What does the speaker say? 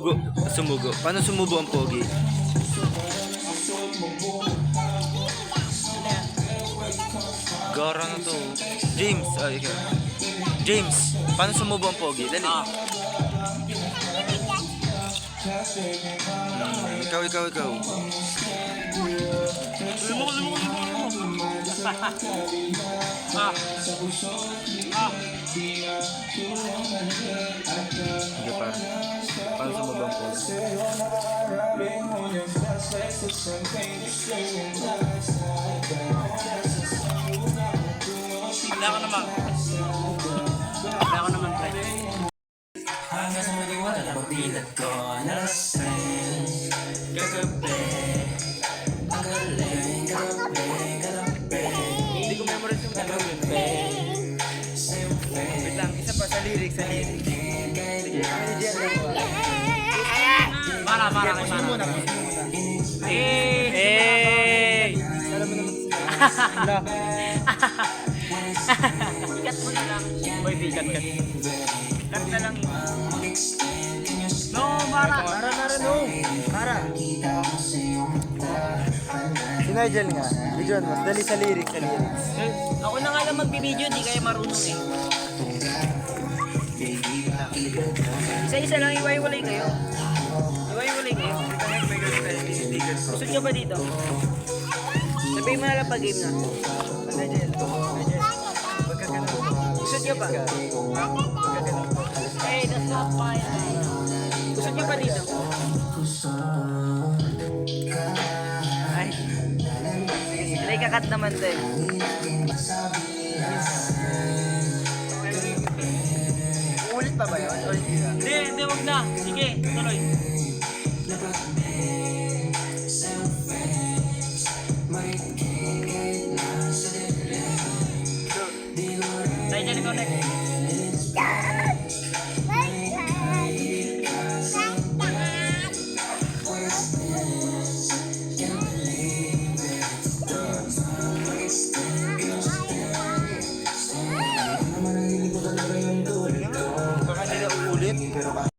Sumugo. Paano sumubo ang pogi? Gara na to. James, ikaw. James, paano sumubo ang pogi? Dali. Ikaw. Lumok. Sige par. Paano sumubo ang pogi? Wala ko naman, pre. Hanggang sa muling wala na pagbilat ko nalasing kagabi. Ang galing, kagabi. Hindi ko memorize yung Kagabi. Simple. Wait lang, isa pa sa lyrics. Para. Hey! Ikat mo na lang. Boy, cut. Cut na lang. No, Mara. Para. Si Nigel nga. Videoan mo. Dali sa lyrics. Ako na nga lang magbibideo, di kayo marunong eh. Isa-isa lang, iwaiwalay kayo. Gusto nyo ba dito? Sabihin mo na lang pag-game na. Nigel. Gusto nyo ba? Hey, that's not fine. Gusto nyo ba dito? Ay. Sige, kakat naman to eh. Ulit pa ba yun? Hindi, wag na. Sige, tuloy.